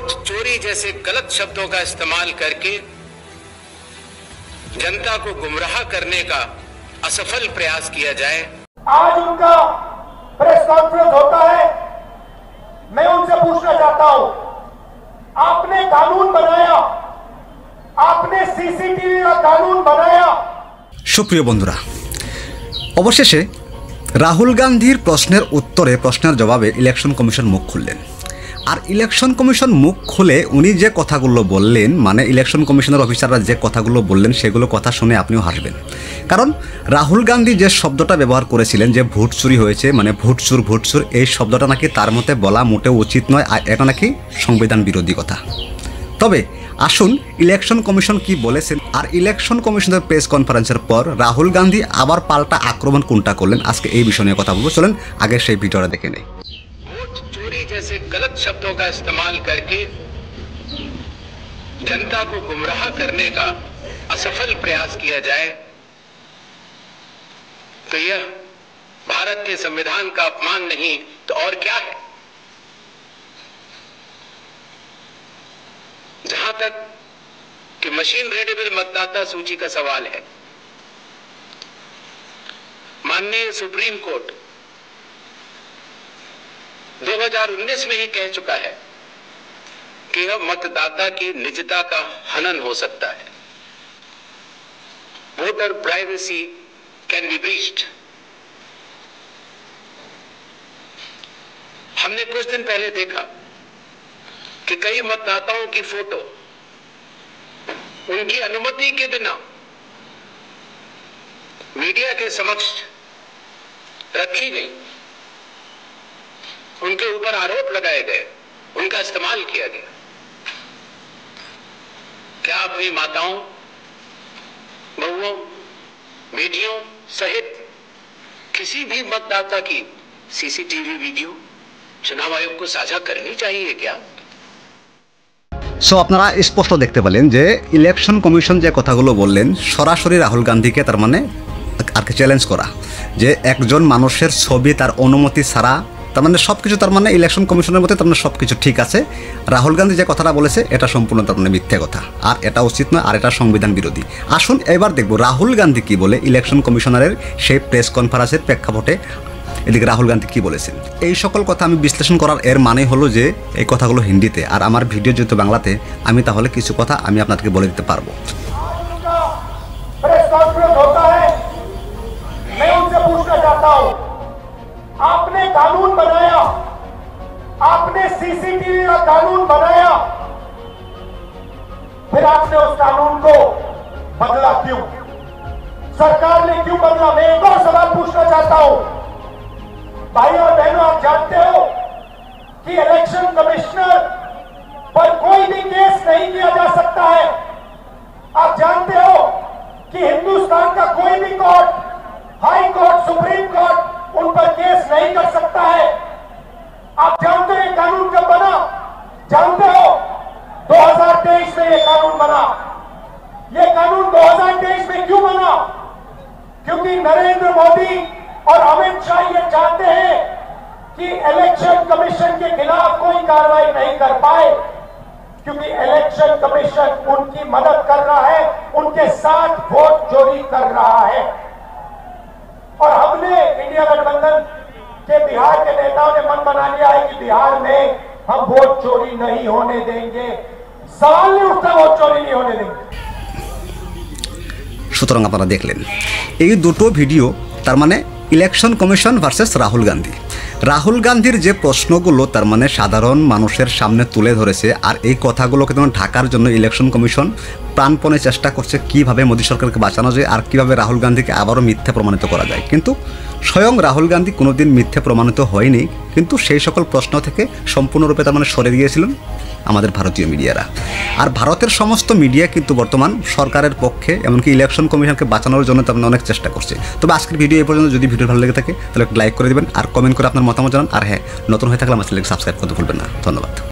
Vote चोरी जैसे गलत शब्दों का इस्तेमाल करके जनता को गुमराह करने का असफल प्रयास किया जाए। आज उनका प्रेस कॉन्फ्रेंस होता है, मैं उनसे पूछना चाहता हूं, आपने कानून बनाया, आपने सीसीटीवी का कानून बनाया। সুপ্রিয় বন্ধুরা, অবশেষে রাহুল গান্ধীর প্রশ্নের উত্তরে প্রশ্নের জবাবে ইলেকশন কমিশন মুখ খুললেন। আর ইলেকশন কমিশন মুখ খুলে উনি যে কথাগুলো বললেন, মানে ইলেকশন কমিশনের অফিসাররা যে কথাগুলো বললেন, সেগুলো কথা শুনে আপনিও হাসবেন। কারণ রাহুল গান্ধী যে শব্দটা ব্যবহার করেছিলেন যে ভোট চুরি হয়েছে, মানে ভোটচুর, এই শব্দটা নাকি তার মতে বলা মোটেও উচিত নয়, আর এটা নাকি সংবিধান বিরোধী কথা। তবে আসুন ইলেকশন কমিশন কি বলেছেন, আর ইলেকশন কমিশনের প্রেস কনফারেন্সের পর রাহুল গান্ধী আবার পাল্টা আক্রমণ কোনটা করলেন, আজকে এই বিষয় নিয়ে কথা বলবো। চলেন আগে সেই ভিডিওটা দেখে নেই। वोट चोरी जैसे गलत शब्दों का इस्तेमाल करके जनता को गुमराह करने का असफल प्रयास किया जाए तो यह भारत के संविधान का अपमान नहीं तो और क्या है। जहां तक कि मशीन रीडेबल मतदाता सूची का सवाल है, माननीय सुप्रीम कोर्ट 2019 में ही कह चुका है कि यह मतदाता की निजता का हनन हो सकता है। Voter privacy can be breached. हमने कुछ दिन पहले देखा कि कई मतदाताओं की फोटो उनकी अनुमति के बिना मीडिया के समक्ष रखी गई, उनके ऊपर आरोप लगाए गए, उनका इस्तेमाल किया गया। क्या अपनी माताओं, बहुओं, बेटियों सहित किसी भी मतदाता की सीसीटीवी वीडियो चुनाव आयोग को साझा करनी चाहिए क्या? সো আপনারা স্পষ্ট দেখতে পেলেন যে ইলেকশন কমিশন যে কথাগুলো বললেন, সরাসরি রাহুল গান্ধীকে তার মানে আর কি চ্যালেঞ্জ করা, যে একজন মানুষের ছবি তার অনুমতি ছাড়া, তার মানে সব কিছু, তার মানে ইলেকশন কমিশনের মধ্যে তার মানে সব কিছু ঠিক আছে, রাহুল গান্ধী যে কথাটা বলেছে এটা সম্পূর্ণ তার মানে মিথ্যে কথা, আর এটা উচিত নয়, আর এটা সংবিধান বিরোধী। আসুন এবার দেখব রাহুল গান্ধী কি বলে ইলেকশন কমিশনারের সেই প্রেস কনফারেন্সের প্রেক্ষাপটে। এদিকে রাহুল গান্ধী কি বলেছেন, এই সকল কথা আমি বিশ্লেষণ করার এর মানে হলো যে এই কথাগুলো হিন্দিতে, আর আমার ভিডিও যেহেতু বাংলাতে, আমি তাহলে কিছু কথা আমি আপনাদেরকে বলে দিতে পারবো। प्रेस कॉन्फ्रेंस होता है, मैं उनसे पूछना चाहता हूं, आपने कानून बनाया, आपने सीसीटीवी का कानून बनाया, फिर आपने उस कानून को बदला क्यों? सरकार ने क्यों बदला? मैं एक और सवाल पूछना चाहता हूं, भाई और बहनों, आप जानते हो कि इलेक्शन कमिश्नर पर कोई भी केस नहीं किया जा सकता है। आप जानते हो कि हिंदुस्तान का कोई भी court, high court, supreme court उन पर केस नहीं कर सकता है। आप जानते हो ये कानून कब बना? जानते हो 2023 में ये कानून बना। ये कानून 2023 में क्यों बना? क्योंकि नरेंद्र मोदी और अमित शाह ये चाहते हैं कि इलेक्शन कमीशन के खिलाफ कोई कार्रवाई नहीं कर पाए, क्योंकि इलेक्शन कमीशन उनकी मदद कर रहा है, उनके साथ वोट चोरी कर रहा है। और हमने इंडिया गठबंधन के बिहार के नेताओं ने मन बना लिया है कि बिहार में हम वोट चोरी नहीं होने देंगे। सवाल नहीं उठता, वोट चोरी नहीं होने देंगे। সুতরাং আপনারা দেখলেন এই দুটো ভিডিও, তার মানে election commission versus Rahul Gandhi. Rahul গান্ধীর যে প্রশ্নগুলো তার মানে সাধারণ মানুষের সামনে তুলে ধরেছে, আর এই কথাগুলোকে যেমন ঢাকার জন্য ইলেকশন কমিশন প্রাণপণে চেষ্টা করছে কীভাবে মোদী সরকারকে বাঁচানো যায়, আর কীভাবে রাহুল গান্ধীকে আবারও মিথ্যে প্রমাণিত করা যায়। কিন্তু স্বয়ং রাহুল গান্ধী কোনোদিন মিথ্যে প্রমাণিত হয়নি, কিন্তু সেই সকল প্রশ্ন থেকে সম্পূর্ণরূপে তার মানে সরে গিয়েছিলেন আমাদের ভারতীয় মিডিয়ারা। আর ভারতের সমস্ত মিডিয়া কিন্তু বর্তমান সরকারের পক্ষে, এমনকি ইলেকশন কমিশনকে বাঁচানোর জন্য তার অনেক চেষ্টা করছে। তবে আজকের ভিডিও এই পর্যন্ত। যদি ভিডিও ভালো লেগে থাকে তাহলে একটু লাইক করে দেবেন, আর কমেন্ট করে আপনার মতামত জানান, আর হ্যাঁ, নতুন হয়ে থাকলে আমার চ্যানেলকে সাবস্ক্রাইব করতে ভুলবেন না। ধন্যবাদ।